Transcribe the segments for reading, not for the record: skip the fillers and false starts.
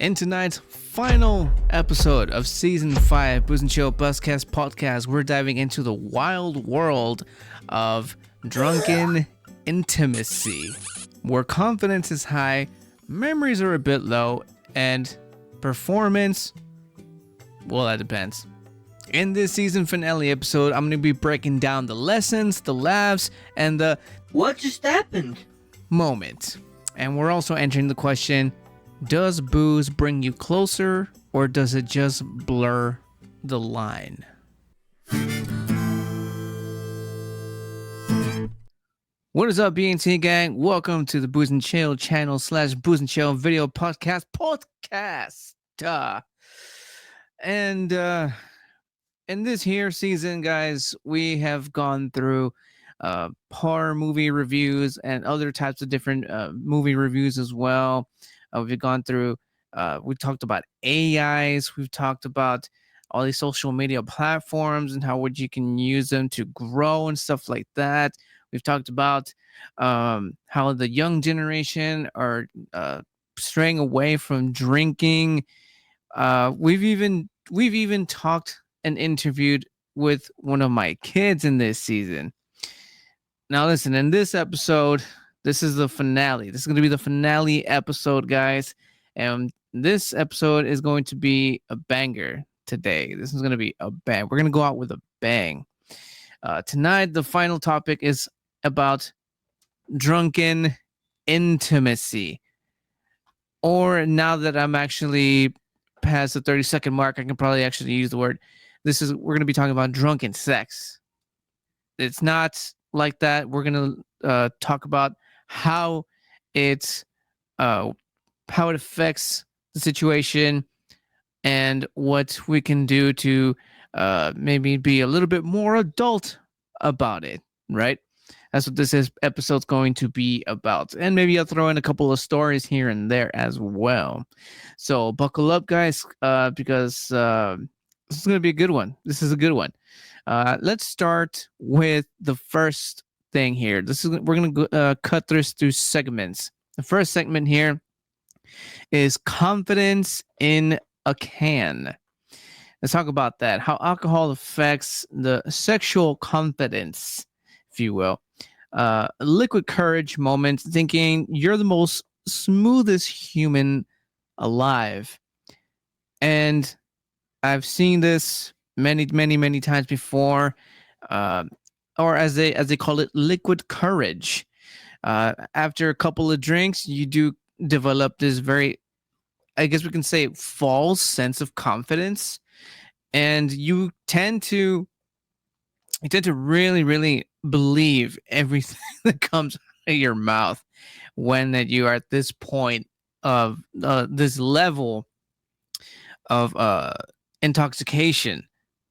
In tonight's final episode of Season 5 Booze and Chill Buzzcast podcast, we're diving into the wild world of drunken intimacy, where confidence is high, memories are a bit low, and performance, well, that depends. In this season finale episode, I'm going to be breaking down the lessons, the laughs, and the "What just happened?" moment. And we're also entering the question, does booze bring you closer, or does it just blur the line? What is up, BNT gang? Welcome to the Booze and Chill channel / Booze and Chill video podcast. And in this here season, guys, we have gone through horror movie reviews and other types of different movie reviews as well. We've gone through, we talked about AIs, we've talked about all these social media platforms and how you can use them to grow and stuff like that. We've talked about how the young generation are straying away from drinking. We've even talked and interviewed with one of my kids in this season. Now, listen, in this episode, this is the finale. This is going to be the finale episode, guys. And this episode is going to be a banger today. This is going to be a bang. We're going to go out with a bang. Tonight, the final topic is about drunken intimacy. Or now that I'm actually past the 30-second mark, I can probably actually use the word. We're going to be talking about drunken sex. It's not like that. We're going to talk about how it affects the situation and what we can do to maybe be a little bit more adult about it, right? That's what this episode's going to be about. And maybe I'll throw in a couple of stories here and there as well. So buckle up, guys, because this is going to be a good one. This is a good one. Let's start with the first thing here. We're going to cut this through segments. The first segment here is confidence in a can. Let's talk about that. How alcohol affects the sexual confidence, if you will. Liquid courage moments, thinking you're the most smoothest human alive. And I've seen this many times before, or as they call it, liquid courage. After a couple of drinks, you do develop this very, I guess we can say, false sense of confidence, and you tend to really believe everything that comes out of your mouth when that you are at this point of this level of intoxication.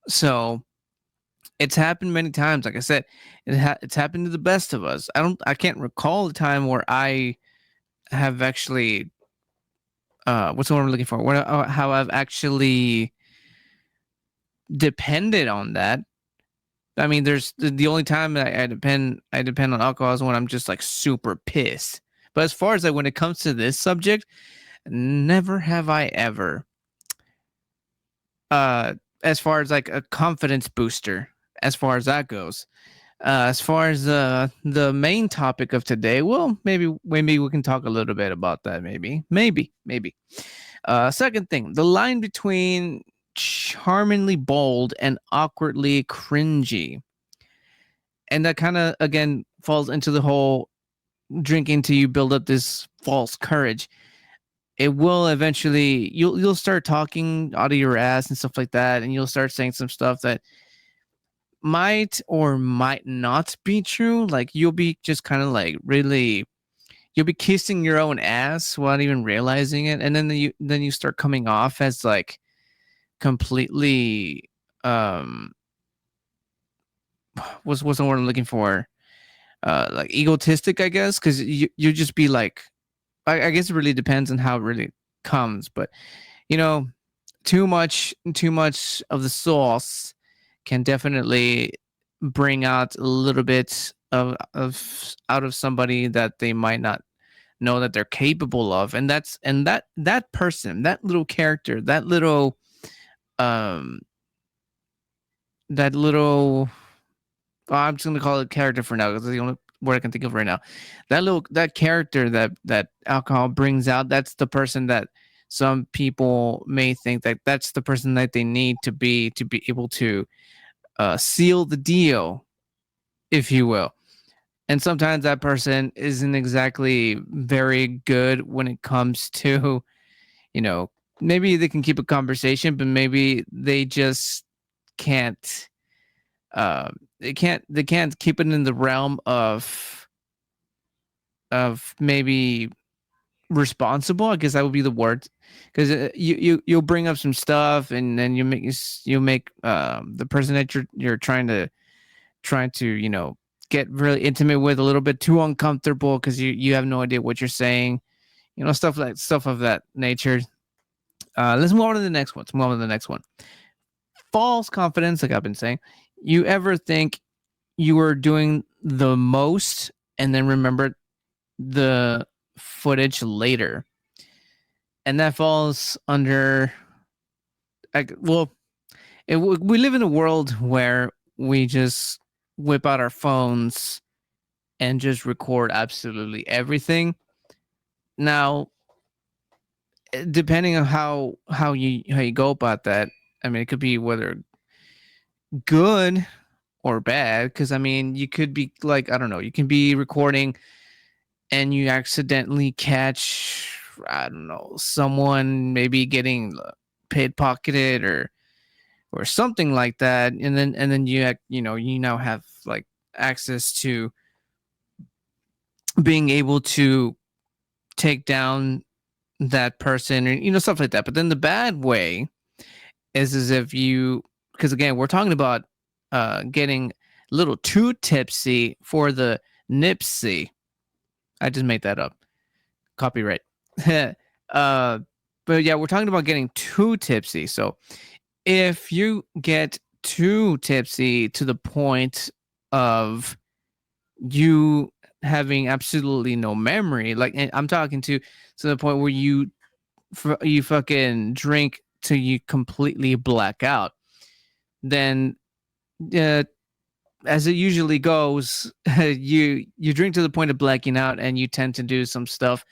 So it's happened many times. Like I said, it's happened to the best of us. I can't recall the time where I have actually what's the word I'm looking for? How I've actually depended on that. I mean, there's the only time that I depend on alcohol is when I'm just like super pissed. But as far as when it comes to this subject, never have I ever. As far as like a confidence booster, as far as that goes. As far as the main topic of today, well, maybe we can talk a little bit about that. Maybe. Second thing, the line between charmingly bold and awkwardly cringy, and that kind of again falls into the whole drinking till you build up this false courage. It will eventually, you'll start talking out of your ass and stuff like that, and you'll start saying some stuff that might or might not be true. Like you'll be just kind of like really, you'll be kissing your own ass without even realizing it, and then you start coming off as like completely what's the word I'm looking for? Like egotistic, I guess, because you just be like, I guess it really depends on how it really comes, but too much of the sauce can definitely bring out a little bit of out of somebody that they might not know that they're capable of. And that person, that little character, um that little I'm just gonna call it character for now because it's the only word I can think of right now. That character that alcohol brings out, that's the person that some people may think that that's the person that they need to be able to seal the deal, if you will. And sometimes that person isn't exactly very good when it comes to, you know, maybe they can keep a conversation, but maybe they just can't they can't keep it in the realm of maybe responsible. I guess that would be the word, because you'll bring up some stuff and then you make the person that you're trying to get really intimate with a little bit too uncomfortable because you have no idea what you're saying, stuff of that nature. Let's move on to the next one. Let's move on to the next one. False confidence, like I've been saying. You ever think you were doing the most and then remember the footage later? And that falls under, we live in a world where we just whip out our phones and just record absolutely everything. Now, depending on how you go about that, I mean, it could be whether good or bad, because I mean, you could be like, I don't know, you can be recording and you accidentally catch, I don't know, someone maybe getting pickpocketed or something like that, and then you now have like access to being able to take down that person, and stuff like that. But then the bad way is as if because again, we're talking about getting a little too tipsy for the nipsy. I just made that up. Copyright. But yeah, we're talking about getting too tipsy. So if you get too tipsy to the point of you having absolutely no memory, like, and I'm talking to the point where you fucking drink till you completely black out, then as it usually goes, you drink to the point of blacking out, and you tend to do some stuff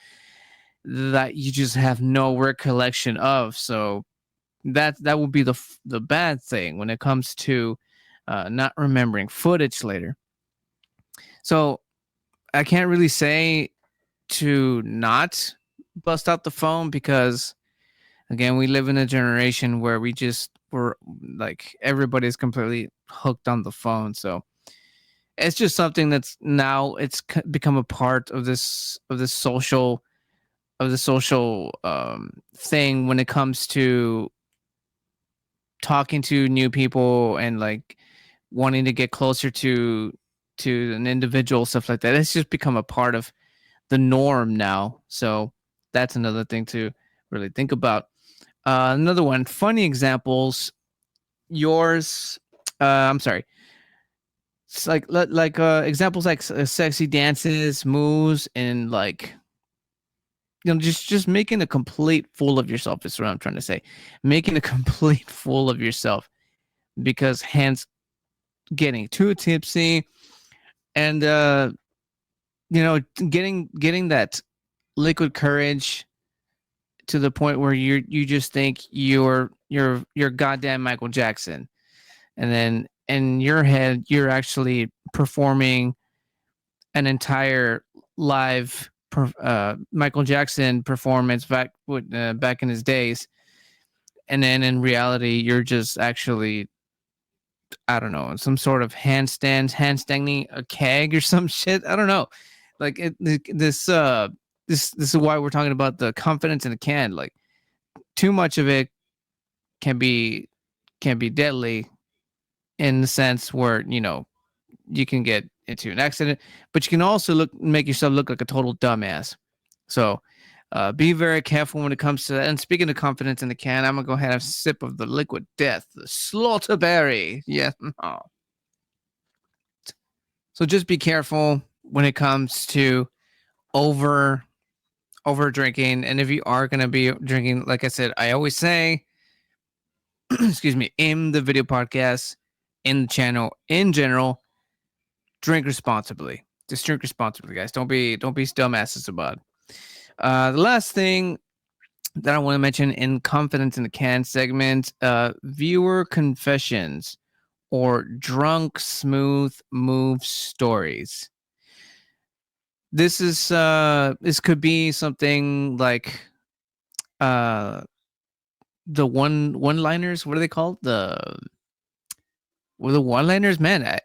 that you just have no recollection of. So that would be the bad thing when it comes to not remembering footage later. So I can't really say to not bust out the phone, because again, we live in a generation where we're like, everybody's completely hooked on the phone. So it's just something that's now become a part of this social thing when it comes to talking to new people and like wanting to get closer to an individual, stuff like that. It's just become a part of the norm now. So that's another thing to really think about. Another one, funny examples. Yours, I'm sorry. It's like examples like sexy dances, moves, and like just making a complete fool of yourself is what I'm trying to say. Making a complete fool of yourself because hence getting too tipsy and getting that liquid courage to the point where you just think you're goddamn Michael Jackson, and then in your head you're actually performing an entire live Michael Jackson performance back in his days, and then in reality you're just actually, I don't know, some sort of handstanding a keg or some shit. I don't know. Like this is why we're talking about the confidence in a can. Like, too much of it can be deadly, in the sense where you can get into an accident, but you can also make yourself look like a total dumbass. So be very careful when it comes to that. And speaking of confidence in the can, I'm gonna go ahead and have a sip of the liquid death, the slaughterberry. Yeah. Oh. So just be careful when it comes to over over drinking. And if you are going to be drinking, like I said, I always say, excuse me, in the video podcast, in the channel, in general, drink responsibly. Just drink responsibly, guys. Don't be dumbasses about it. The last thing that I want to mention in Confidence in the Can segment, viewer confessions or drunk smooth move stories. This could be something like uh the one-liners. What are they called? The one-liners, man.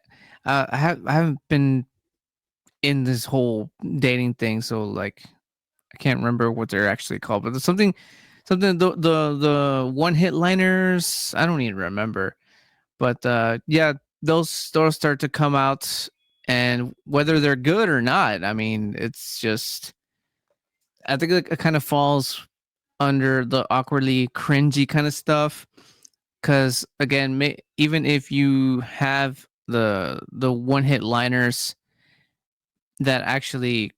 I haven't been in this whole dating thing, so like I can't remember what they're actually called, but there's something the one-hit liners. I don't even remember, but yeah, those start to come out, and whether they're good or not, I mean, it's just I think it kind of falls under the awkwardly cringy kind of stuff. Because again, even if you have the one hit liners that actually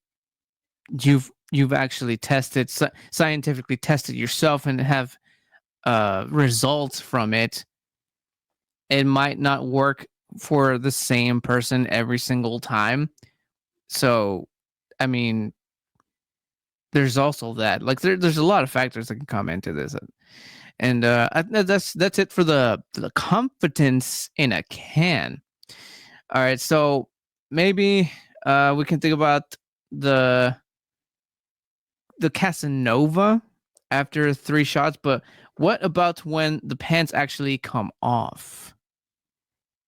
you've actually tested scientifically tested yourself and have results from it, it might not work for the same person every single time. So, I mean, there's also that. Like, there's a lot of factors that can come into this. And that's it for the confidence in a can. All right, so maybe we can think about the Casanova after 3 shots, but what about when the pants actually come off?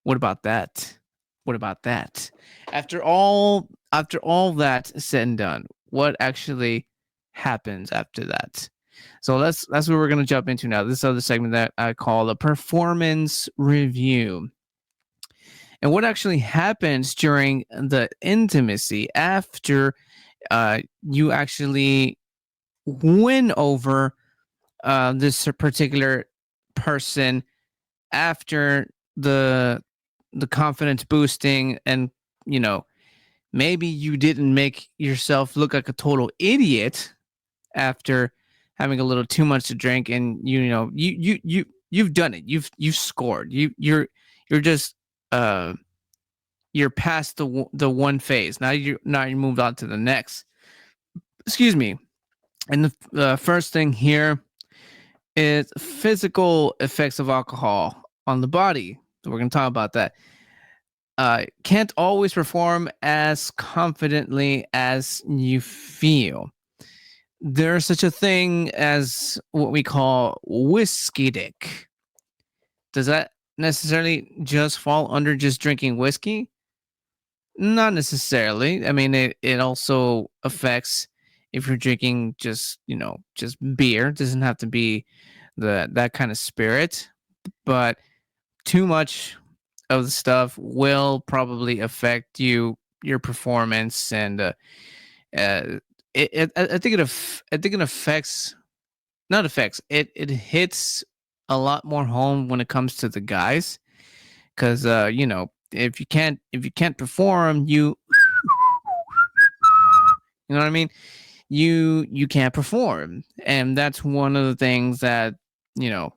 What about that? What about that? After all that is said and done, what actually happens after that? So that's what we're gonna jump into now. This other segment that I call the performance review. And what actually happens during the intimacy after you actually win over this particular person after the confidence boosting, and you know, maybe you didn't make yourself look like a total idiot after having a little too much to drink, and you've done it, you've scored, you're just uh you're past the one phase. Now you moved on to the next. Excuse me. And the first thing here is physical effects of alcohol on the body. So we're going to talk about that. Can't always perform as confidently as you feel. There's such a thing as what we call whiskey dick. Does that necessarily just fall under just drinking whiskey? Not necessarily. I mean, it also affects if you're drinking just beer. It doesn't have to be that kind of spirit, but too much of the stuff will probably affect your performance, and I think I think it affects, not affects it, it hits a lot more home when it comes to the guys, because if you can't perform, you know what I mean, you can't perform, and that's one of the things that you know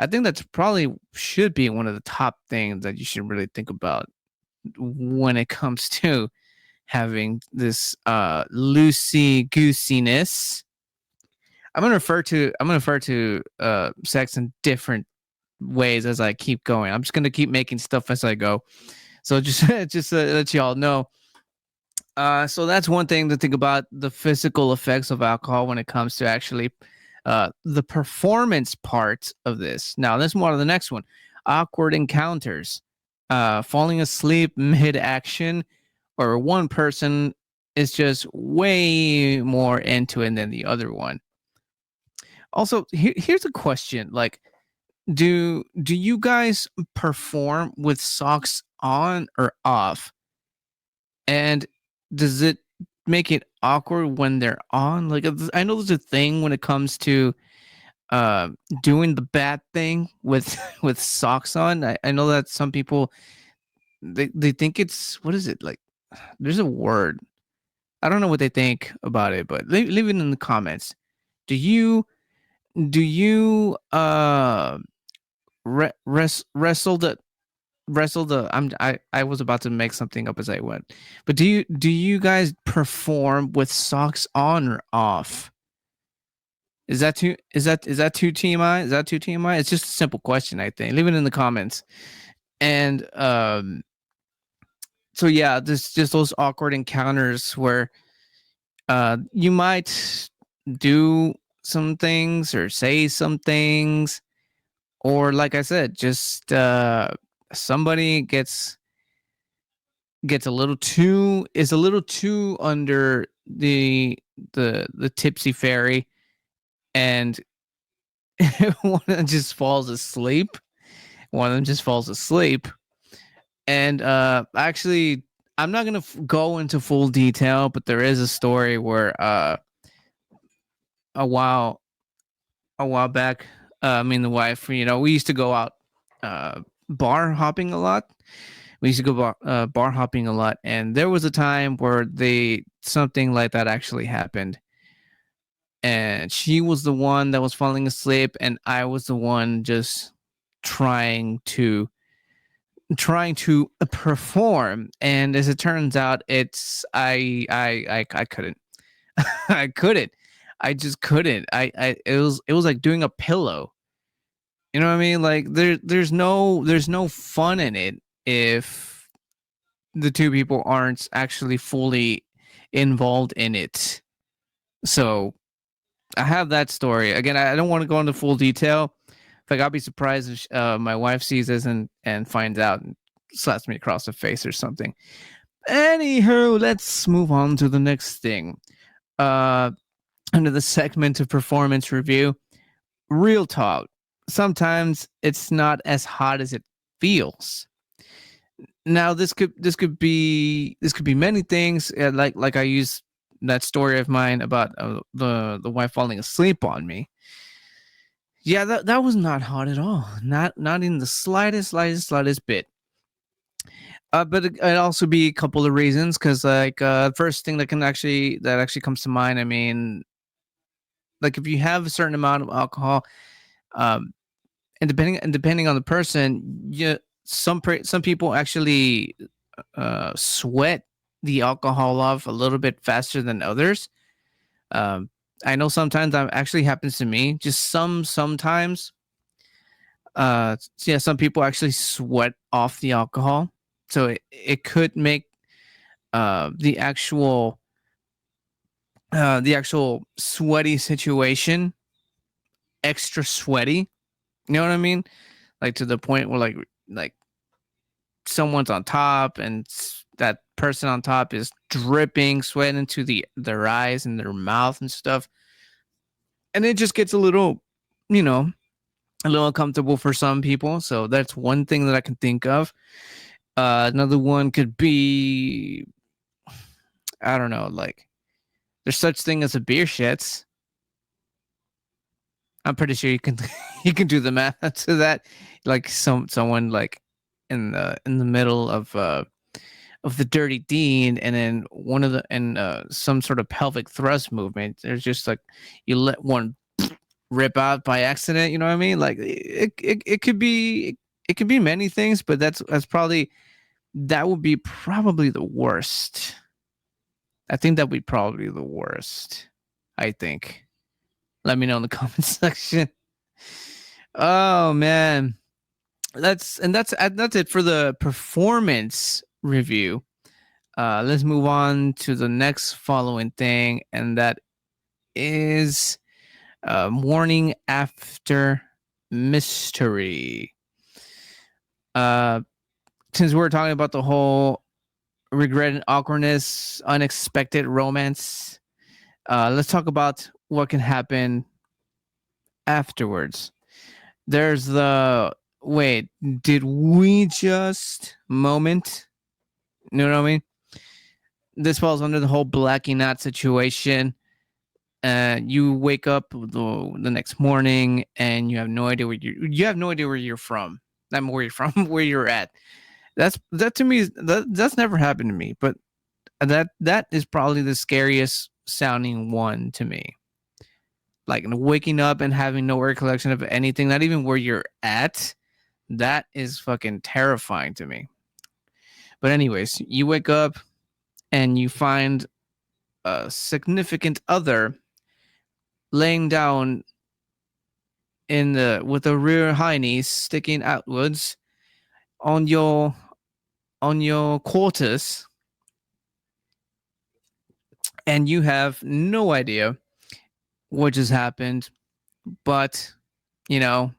I think that's probably should be one of the top things that you should really think about when it comes to having this loosey goosiness. I'm gonna refer to sex in different ways as I keep going. I'm just gonna keep making stuff as I go. So just just let y'all know. So that's one thing to think about, the physical effects of alcohol when it comes to actually the performance part of this. Now, let's move on to the next one. Awkward encounters, falling asleep mid action, or one person is just way more into it than the other one. Also, here's a question: like, do you guys perform with socks on or off? And does it make it awkward when they're on? Like, I know there's a thing when it comes to uh doing the bad thing with with socks on. I know that some people they think it's, what is it, like, there's a word. I don't know what they think about it, but leave it in the comments. Do you do you wrestle the I was about to make something up as I went. But do you guys perform with socks on or off? Is that too TMI? Is that too TMI? It's just a simple question, I think. Leave it in the comments. And so yeah, there's just those awkward encounters where you might do some things or say some things, or like I said, just somebody gets a little too is a little too under the tipsy fairy, and one of them just falls asleep. One of them just falls asleep. And actually, I'm not gonna go into full detail, but there is a story where a while a while back, me and the wife, we used to go out bar hopping a lot. We used to go bar hopping a lot, and there was a time where they something like that actually happened. And she was the one that was falling asleep, and I was the one just trying to trying to perform. And as it turns out, it's I couldn't. I couldn't. I just couldn't. It was like doing a pillow. You know what I mean? Like there's no fun in it if the two people aren't actually fully involved in it. So I have that story. Again, I don't want to go into full detail. Like I'll be surprised if my wife sees this and finds out and slaps me across the face or something. Anywho, let's move on to the next thing. Under the segment of performance review, real talk. Sometimes it's not as hot as it feels. Now this could be many things. Like I use that story of mine about the wife falling asleep on me. Yeah, that was not hot at all. Not in the slightest bit. But it also be a couple of reasons, because like first thing that actually comes to mind. I mean, like if you have a certain amount of alcohol, um, and depending on the person, some people actually sweat the alcohol off a little bit faster than others. Um, I know sometimes that actually happens to me. Just sometimes. So yeah, some people actually sweat off the alcohol, so it could make uh, the actual the actual sweaty situation extra sweaty. You know what I mean? Like to the point where like someone's on top, and that person on top is dripping sweat into their eyes and their mouth and stuff, and it just gets you know a little uncomfortable for some people. So that's one thing that I can think of. Another one could be, I don't know, like there's such thing as a beer shits. I'm pretty sure you can you can do the math to that. Like someone like in the middle of the dirty deed, and then one of the and some sort of pelvic thrust movement. There's just like you let one rip out by accident. You know what I mean? Like it could be many things, but that would be probably the worst. I think that would be probably the worst. I think. Let me know in the comment section. Oh man, that's it for the performance review. Let's move on to the next following thing, and that is morning after mystery. Uh, since we're talking about the whole regret and awkwardness, unexpected romance, let's talk about what can happen afterwards. There's the wait, did we just moment? You know what I mean? This falls under the whole blacking out situation. You wake up the next morning and you have no idea you have no idea where you're from. Not where you're from, where you're at. That to me that's never happened to me, but That is probably the scariest sounding one to me. Like waking up and having no recollection of anything, not even where you're at. That is fucking terrifying to me. But anyways, you wake up and you find a significant other laying down in the with a rear hiney sticking outwards on your quarters, and you have no idea what just happened, but you know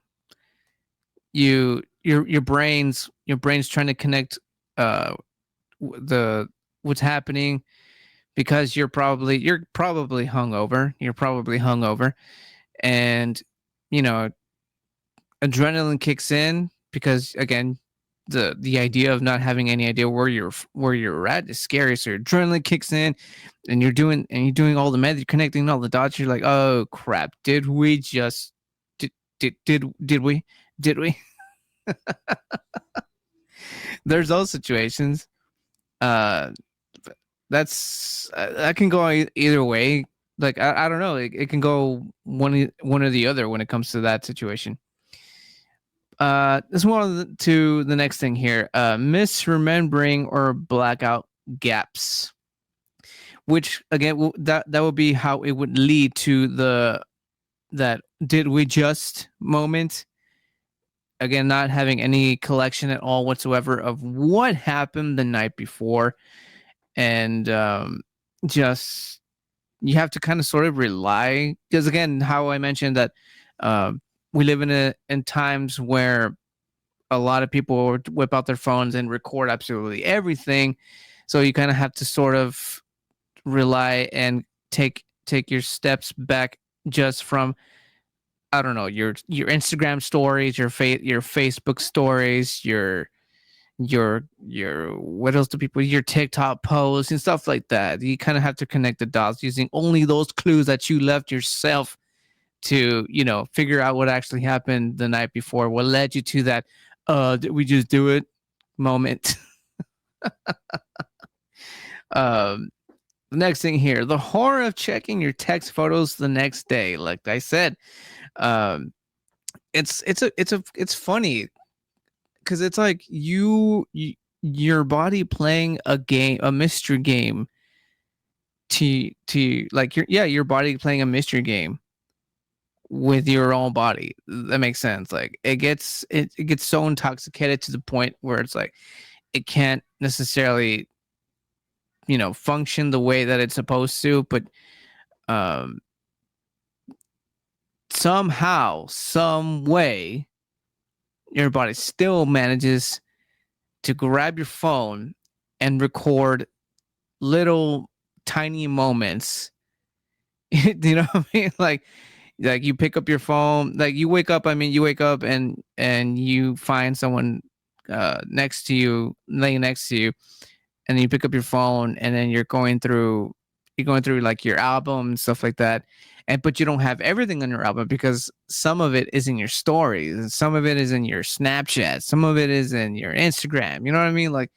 your brain's trying to connect uh the what's happening, because you're probably hungover, and you know adrenaline kicks in, because again the idea of not having any idea where you're at is scary. So your adrenaline kicks in, and you're doing all the math, you're connecting all the dots. You're like, oh crap, did we just did we there's those situations. uh that can go either way. Like I don't know, it can go one or the other when it comes to that situation. Let's move on to the next thing here. Misremembering or blackout gaps, which again that would be how it would lead to the that did we just moment. Again, not having any collection at all whatsoever of what happened the night before, and just you have to kind of sort of rely, because again, how I mentioned that uh, we live in times where a lot of people whip out their phones and record absolutely everything. So you kind of have to sort of rely and take your steps back just from, I don't know, your Instagram stories, your Facebook stories, your what else do people, your TikTok posts and stuff like that. You kind of have to connect the dots using only those clues that you left yourself to, figure out what actually happened the night before, what led you to that did we just do it moment. um the next thing here, the horror of checking your text photos the next day. Like I said, um it's funny, because it's like your body playing a game, a mystery game, to like your body playing a mystery game with your own body. That makes sense. Like it gets so intoxicated to the point where it's like it can't necessarily function the way that it's supposed to, but um somehow, some way, your body still manages to grab your phone and record little tiny moments. You know what I mean? Like you pick up your phone, like you wake up, and you find someone next to you, laying next to you, and then you pick up your phone, and then you're going through like your album and stuff like that. And but you don't have everything on your album, because some of it is in your stories, and some of it is in your Snapchat, some of it is in your Instagram. You know what I mean? Like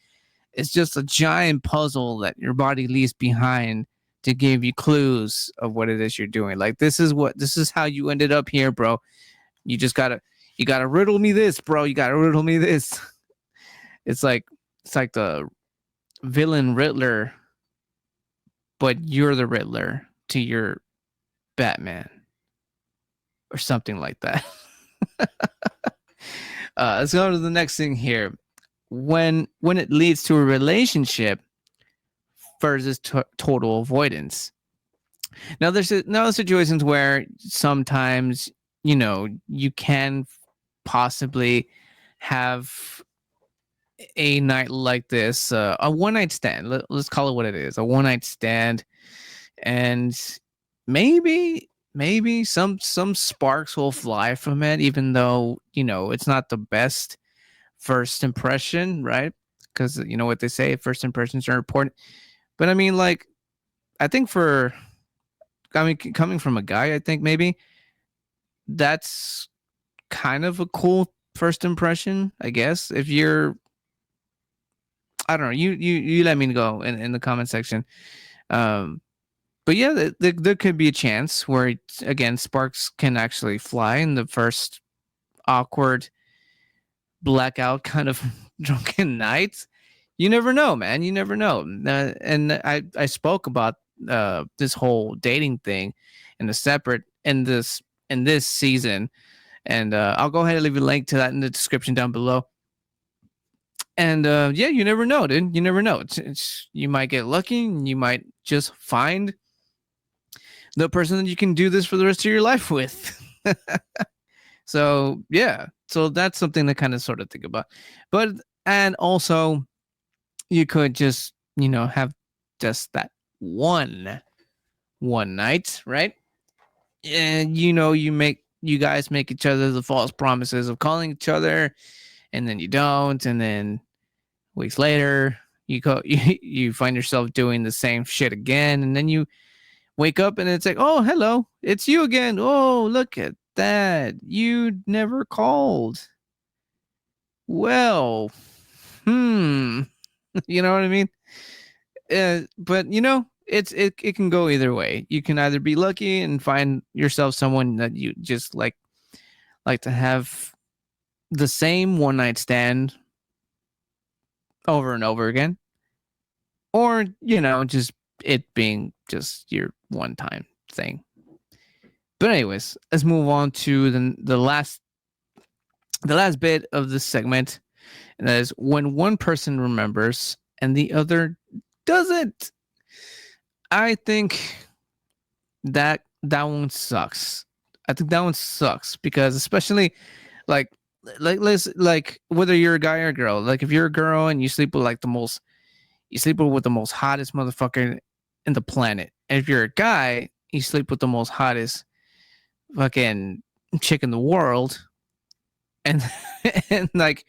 it's just a giant puzzle that your body leaves behind to give you clues of what it is you're doing. Like this is how you ended up here, bro. You gotta riddle me this, bro. You gotta riddle me this. It's like the villain Riddler, but you're the Riddler to your Batman or something like that. Let's go to the next thing here. When it leads to a relationship versus total avoidance. Now, there's now situations where sometimes you can possibly have a night like this, a one night stand. Let's call it what it is, a one night stand, and maybe some sparks will fly from it, even though it's not the best first impression, right? Because you know what they say, first impressions are important. But I mean, like, I think coming from a guy, I think maybe that's kind of a cool first impression, I guess. If you're I don't know. You let me go in the comment section. Um, but yeah, there could be a chance where again sparks can actually fly in the first awkward blackout kind of drunken nights. You never know, man. You never know. And I spoke about this whole dating thing in the separate in this season, and I'll go ahead and leave a link to that in the description down below. And yeah, you never know, dude. You never know. You might get lucky, and you might just find the person that you can do this for the rest of your life with. So yeah, so that's something to kind of sort of think about. But and also you could just have just that one night, right? And you guys make each other the false promises of calling each other, and then you don't, and then weeks later you find yourself doing the same shit again, and then you wake up and it's like, oh, hello, it's you again. Oh, look at that, you never called. Well, you know what I mean? But it can go either way. You can either be lucky and find yourself someone that you just like to have the same one night stand over and over again, or just it being just your one time thing. But anyways, let's move on to the last bit of this segment, and that is when one person remembers and the other doesn't. I think that one sucks. I think that one sucks because especially like let's whether you're a guy or a girl, like if you're a girl and you sleep with you sleep with the most hottest motherfucker in the planet. And if you're a guy, you sleep with the most hottest fucking chick in the world. And and like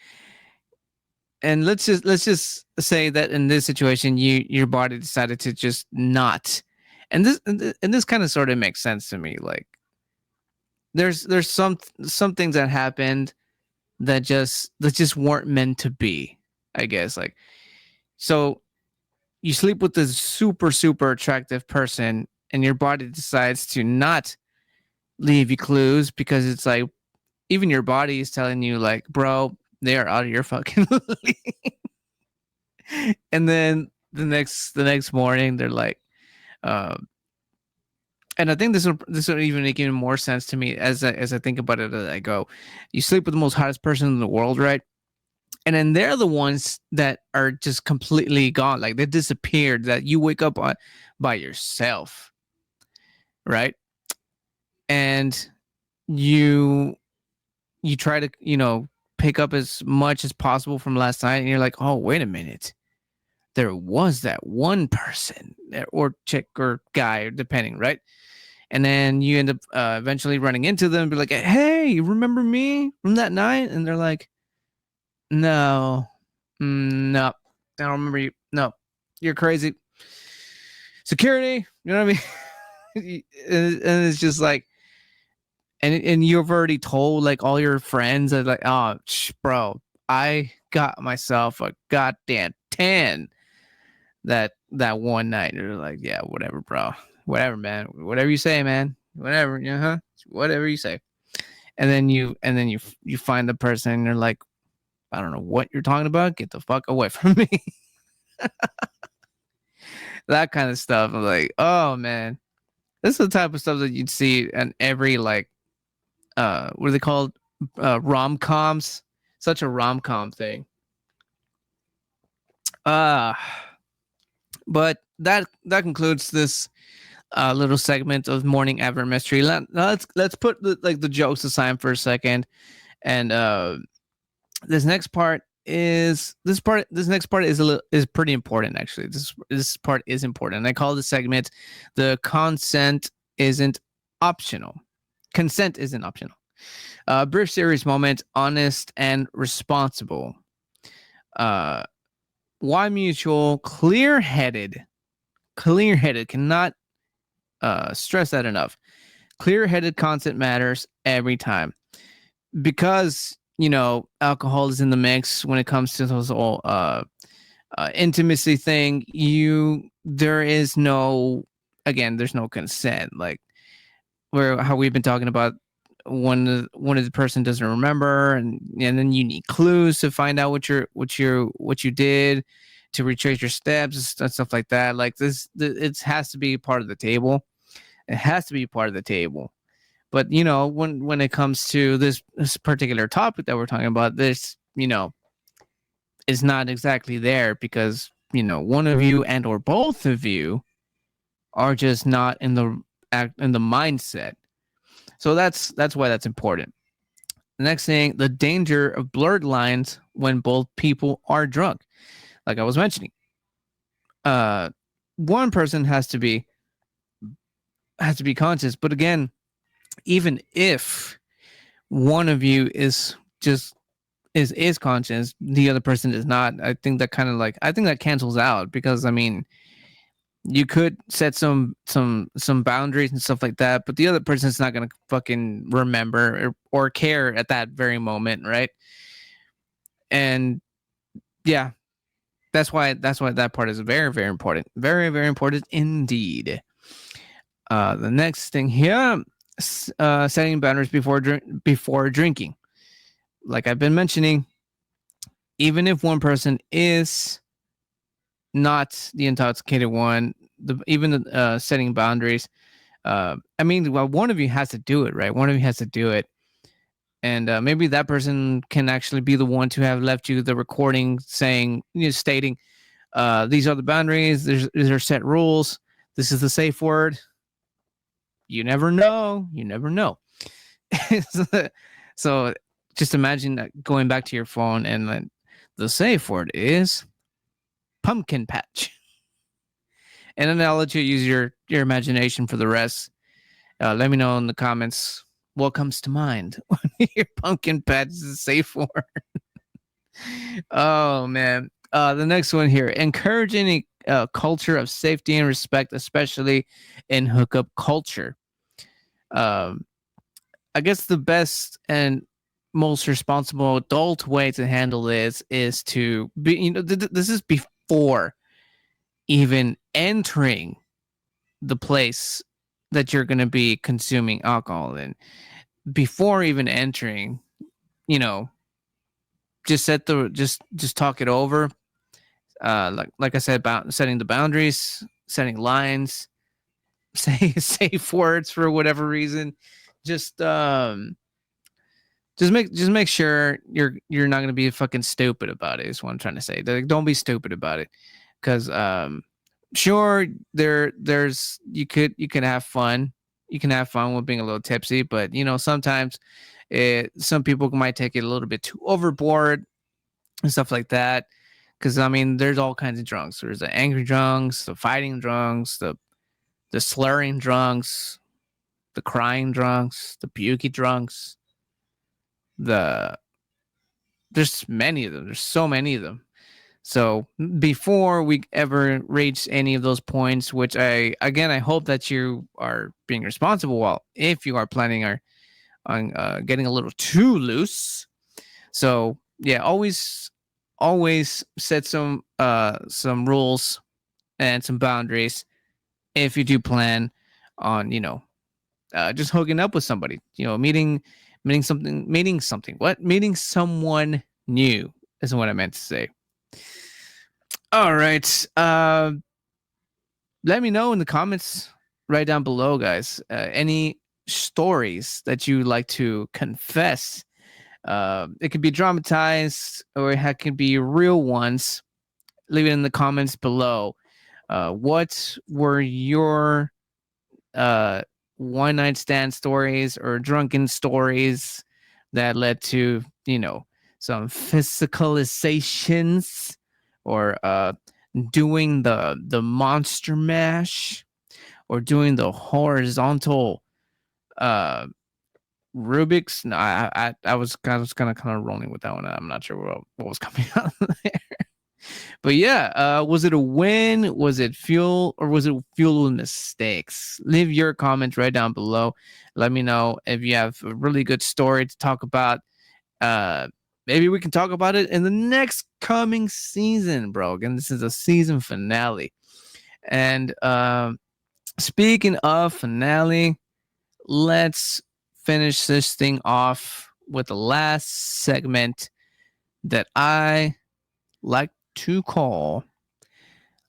and let's just say that in this situation your body decided to just not. And this kind of sort of makes sense to me. Like there's some things that happened that just weren't meant to be, I guess. Like, so you sleep with this super super attractive person and your body decides to not leave you clues because it's like even your body is telling you like, bro, they are out of your fucking league. And then the next morning they're like, um and I think this will even make even more sense to me as I think about it. As I go, you sleep with the most hottest person in the world, right? And then they're the ones that are just completely gone, like they disappeared. That you wake up on by yourself, right? And you you try to pick up as much as possible from last night, and you're like, oh, wait a minute, there was that one person or chick or guy, depending, right? And then you end up eventually running into them and be like, hey, you remember me from that night? And they're like, no, no, I don't remember you. No, you're crazy. Security, you know what I mean? And it's just like, and you've already told like all your friends that like, oh, bro, I got myself a goddamn 10 that one night. And they're like, yeah, whatever, bro, whatever, man, whatever you say, man, whatever, whatever you say. And then you find the person and they're like, I don't know what you're talking about, get the fuck away from me. That kind of stuff. I'm like, oh man, this is the type of stuff that you'd see in every like what are they called, rom-coms. Such a rom-com thing. uh but that concludes this little segment of morning ever mystery. Let's put the jokes aside for a second. And this next part is this next part is pretty important, actually. This part is important, and I call this segment the consent isn't optional. Brief serious moment, honest and responsible. Why mutual, clear-headed, cannot stress that enough. Clear-headed consent matters every time, because alcohol is in the mix when it comes to those all intimacy thing, there is no, again, there's no consent. Like where how we've been talking about one of the person doesn't remember, and then you need clues to find out what you did, to retrace your steps and stuff like that. Like it has to be part of the table. It has to be part of the table. But when it comes to this particular topic that we're talking about, this is not exactly there because one of you and or both of you are just not in the mindset. So that's why that's important. The next thing, the danger of blurred lines when both people are drunk. Like I was mentioning, one person has to be conscious. But again, even if one of you is conscious, the other person is not. I think that cancels out, because I mean, you could set some boundaries and stuff like that, but the other person's not gonna fucking remember or care at that very moment, right? And yeah, that's why that part is very, very important, very, very important indeed. The next thing here, setting boundaries before drinking. Like I've been mentioning, even if one person is not the intoxicated one, even setting boundaries. I mean, well, one of you has to do it, right? One of you has to do it, and maybe that person can actually be the one to have left you the recording saying, stating, "These are the boundaries. These are set rules. This is the safe word." You never know. You never know. So just imagine going back to your phone and then the safe word is pumpkin patch. And then I'll let you use your imagination for the rest. Let me know in the comments what comes to mind when your pumpkin patch is a safe word. Oh, man. The next one here, encouraging a culture of safety and respect, especially in hookup culture. I guess the best and most responsible adult way to handle this is to be, this is before even entering the place that you're going to be consuming alcohol in. Before even entering, just just talk it over. Like I said, about setting the boundaries, setting lines, say safe words for whatever reason. Just make sure you're not gonna be fucking stupid about it. Is what I'm trying to say. Like, don't be stupid about it, because sure, there's you can have fun. You can have fun with being a little tipsy, but sometimes some people might take it a little bit too overboard and stuff like that. Because I mean, there's all kinds of drunks. There's the angry drunks, the fighting drunks, the slurring drunks, the crying drunks, the pukey drunks. There's many of them. There's so many of them. So before we ever reach any of those points, which I hope that you are being responsible. Well, if you are planning on getting a little too loose, so yeah, always set some rules and some boundaries if you do plan on just hooking up with somebody, meeting someone new is what I meant to say. All right. Let me know in the comments right down below, guys. Any stories that you like to confess. It could be dramatized or it could be real ones. Leave it in the comments below. What were your one night stand stories or drunken stories that led to some physicalizations, or doing the monster mash, or doing the horizontal Rubik's? No, I was kind of rolling with that one. I'm not sure what was coming out there. But yeah, was it a win? Was it fuel, or was it fueled with mistakes? Leave your comments right down below. Let me know if you have a really good story to talk about. maybe we can talk about it in the next coming season, bro. Again, this is a season finale. And speaking of finale, let's finish this thing off with the last segment that I like to call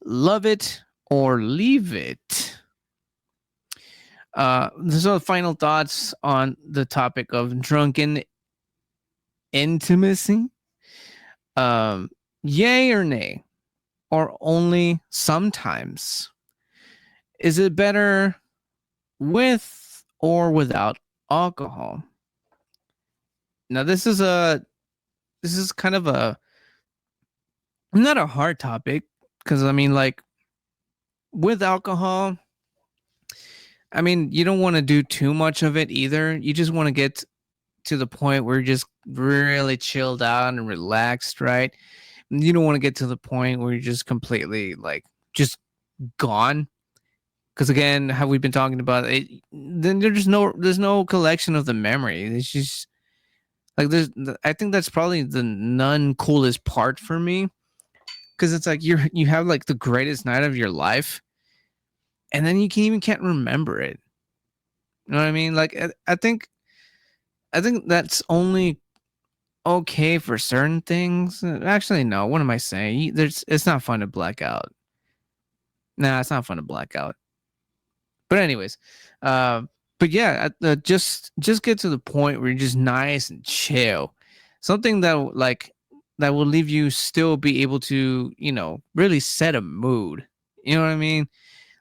Love It or Leave It. So final thoughts on the topic of drunken intimacy. Um, Yay or nay, or only sometimes? Is it better with or without alcohol? Now this is kind of a not a hard topic, because I mean, like, with alcohol, I mean, you don't want to do too much of it either. You just want to get to the point where you're just really chilled out and relaxed, right? You don't want to get to the point where you're just completely like just gone. Because again, how we've been talking about it, then there's no collection of the memory. It's just like I think that's probably the non coolest part for me, because it's like you have like the greatest night of your life, and then you can't remember it. You know what I mean? Like I think that's only okay for certain things. Actually, no. What am I saying? It's not fun to black out. Nah, it's not fun to black out. But anyways, uh, but yeah, just get to the point where you're just nice and chill. Something that will leave you still be able to, really set a mood. You know what I mean?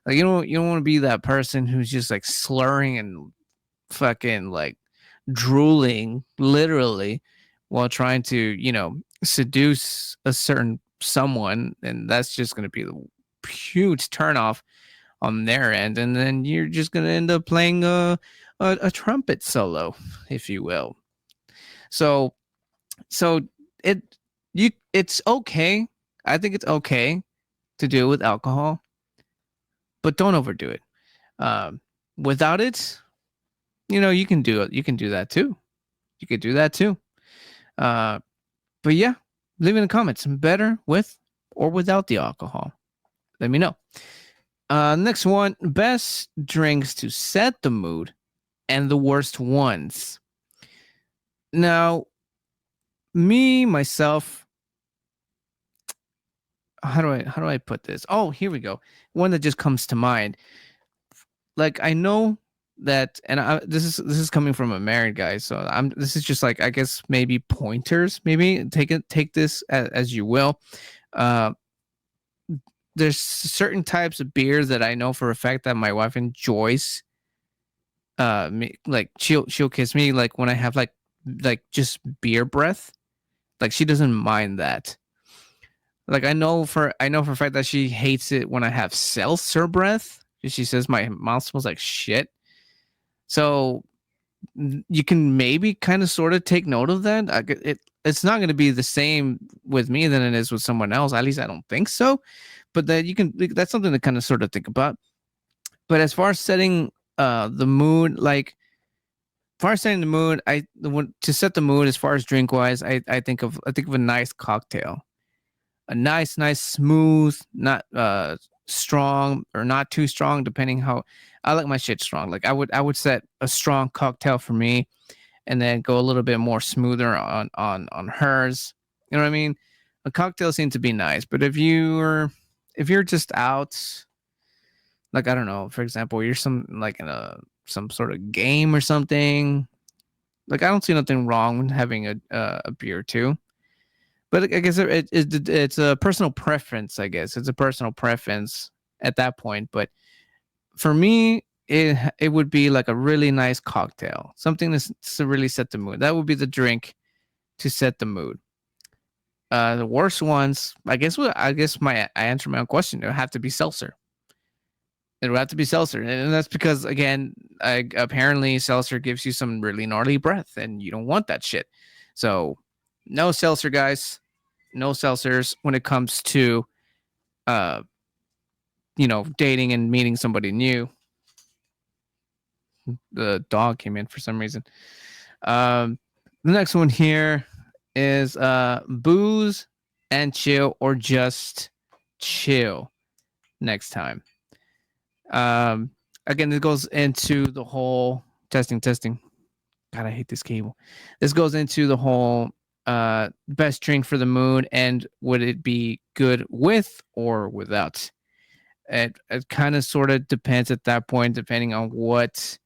Like you don't want to be that person who's just like slurring and fucking like drooling literally while trying to, seduce a certain someone, and that's just going to be the huge turnoff on their end, and then you're just going to end up playing a trumpet solo, if you will. So so it it's okay. I think it's okay to do it with alcohol, but don't overdo it. Um, Without it, you can do it. You can do that too. You could do that too. Uh, but yeah, leave in the comments. Better with or without the alcohol. Let me know. Next one, best drinks to set the mood and the worst ones. Now, me myself, how do I put this? Oh, here we go. One that just comes to mind. Like I know that, and this is coming from a married guy, so this is just like, I guess, maybe pointers. Maybe take this as you will. Uh, there's certain types of beers that I know for a fact that my wife enjoys. Like she'll kiss me like when I have like just beer breath. Like she doesn't mind that. Like I know for a fact that she hates it when I have seltzer breath. She says my mouth smells like shit. So you can maybe kind of sort of take note of that. It's not going to be the same with me than it is with someone else. At least I don't think so. But that that's something to kind of sort of think about. But as far as setting the mood, like as far as setting the mood, to set the mood as far as drink wise, I think of a nice cocktail, a nice smooth, not strong or not too strong, depending how I like my shit strong. Like I would set a strong cocktail for me, and then go a little bit more smoother on hers. You know what I mean? A cocktail seems to be nice, but if you're just out, like I don't know, for example, you're in some sort of game or something. Like I don't see nothing wrong with having a beer too. But I guess it's a personal preference. I guess it's a personal preference at that point. But for me, it would be like a really nice cocktail, something to really set the mood. That would be the drink to set the mood. The worst ones, I guess. I answer my own question. It would have to be seltzer. It would have to be seltzer, and that's because again, apparently seltzer gives you some really gnarly breath, and you don't want that shit. So, no seltzer, guys. No seltzers when it comes to, uh, dating and meeting somebody new. The dog came in for some reason. The next one here. is booze and chill, or just chill next time. Um, Again, this goes into the whole testing. God, I hate this cable. This goes into the whole best drink for the mood, and would it be good with or without? It kind of sort of depends at that point, depending on what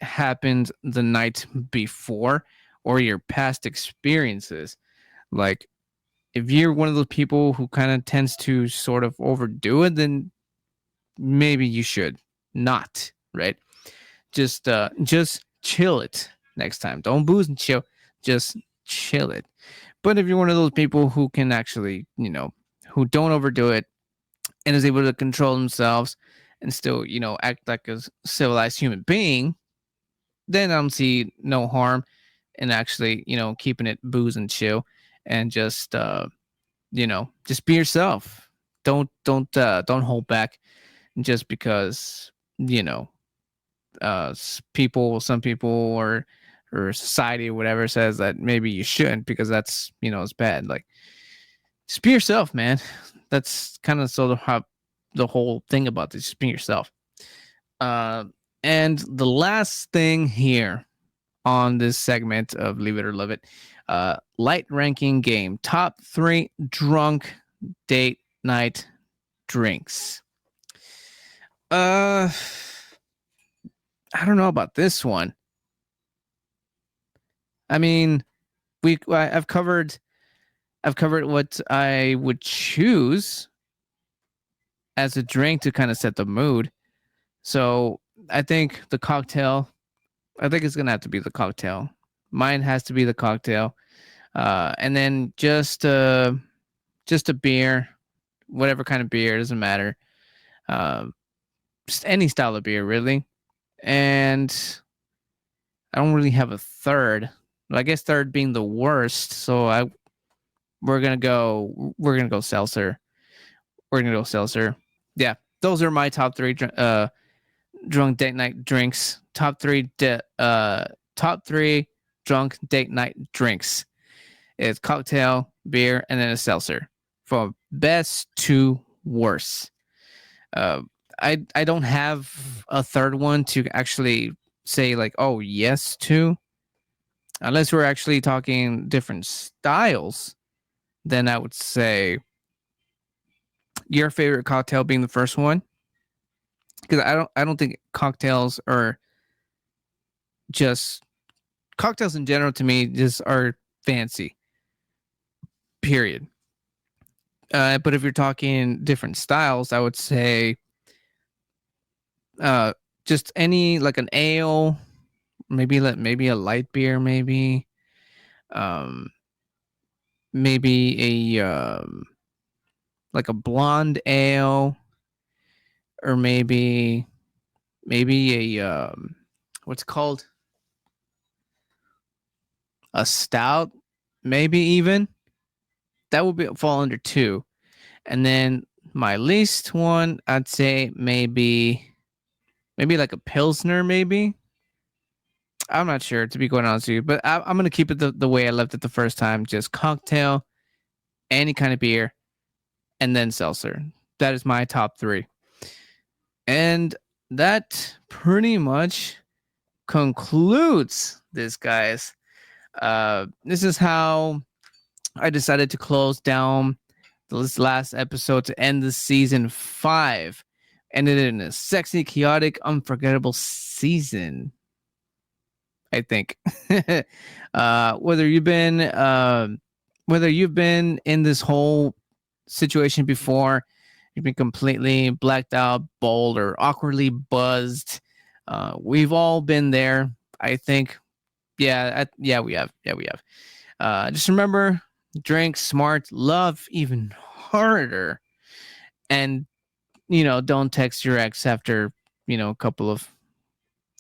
happened the night before or your past experiences. Like, if you're one of those people who kind of tends to sort of overdo it, then maybe you should not, right? Just chill it next time. Don't booze and chill. Just chill it. But if you're one of those people who can actually, who don't overdo it and is able to control themselves and still, act like a civilized human being, then I don't see no harm in actually, keeping it booze and chill, and just be yourself. Don't hold back just because, some people or society or whatever says that maybe you shouldn't, because that's, it's bad. Like, just be yourself, man. That's kind of sort of how the whole thing about this, just being yourself. And the last thing here on this segment of Leave It or Love It, light ranking game, top 3 drunk date night drinks. I don't know about this one. I mean, I've covered what I would choose as a drink to kind of set the mood. So I think it's gonna have to be the cocktail. Mine has to be the cocktail, and then just a beer, whatever kind of beer, doesn't matter. Just any style of beer, really. And I don't really have a third. I guess third being the worst. So we're gonna go seltzer. Yeah, those are my top 3 drunk date night drinks. Top 3 drunk date night drinks. It's cocktail, beer, and then a seltzer. From best to worst. I don't have a third one to actually say like, oh yes to. Unless we're actually talking different styles, then I would say your favorite cocktail being the first one. Because I don't think cocktails are just cocktails in general, to me, just are fancy. Period. But if you're talking different styles, I would say just any, like an ale, maybe a light beer, maybe maybe a like a blonde ale, or maybe a what's it called, a stout, maybe even that would fall under 2. And then my least one, I'd say maybe like a pilsner, maybe. I'm not sure, to be quite honest with you, but I'm gonna keep it the way I left it the first time. Just cocktail, any kind of beer, and then seltzer. That is my top 3. And that pretty much concludes this, guys. This is how I decided to close down this last episode to end the season 5. Ended it in a sexy, chaotic, unforgettable season, I think. Whether you've been in this whole situation before, you've been completely blacked out, bold, or awkwardly buzzed. We've all been there, I think. Yeah, we have. Just remember, drink smart, love even harder, and don't text your ex after a couple of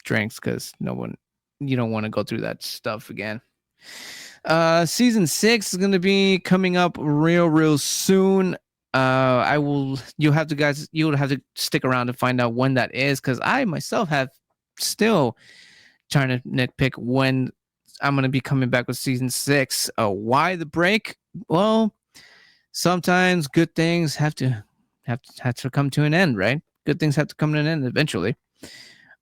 drinks, because you don't want to go through that stuff again. Season 6 is going to be coming up real soon. You'll have to stick around to find out when that is, because I myself have still trying to nitpick when I'm gonna be coming back with season 6. Why the break? Well, sometimes good things have to come to an end, right? Good things have to come to an end eventually.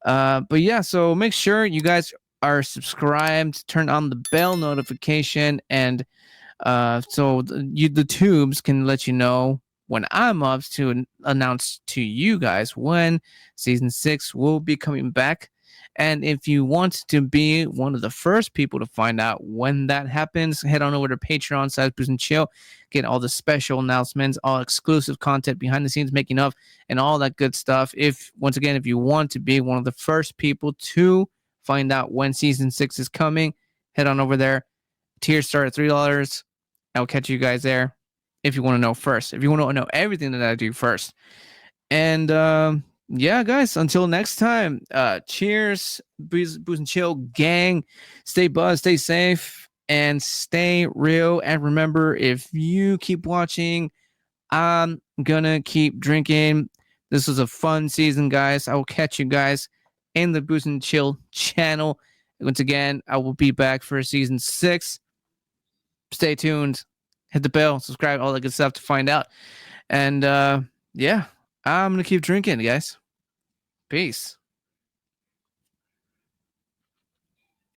But yeah, so make sure you guys are subscribed, turn on the bell notification, and so the tubes can let you know when I'm up to announce to you guys when season 6 will be coming back. And if you want to be one of the first people to find out when that happens, head on over to Patreon / Booze and Chill, get all the special announcements, all exclusive content, behind the scenes making of, and all that good stuff. If once again, if you want to be one of the first people to find out when season 6 is coming, head on over there. Tiers start at $3. I'll catch you guys there if you want to know first. If you want to know everything that I do first. And yeah, guys, until next time, cheers, Booze and Chill gang. Stay buzzed, stay safe, and stay real. And remember, if you keep watching, I'm gonna keep drinking. This was a fun season, guys. I will catch you guys in the Booze and Chill channel. Once again, I will be back for season 6. Stay tuned, hit the bell, subscribe, all that good stuff to find out. And yeah, I'm gonna keep drinking, guys. Peace.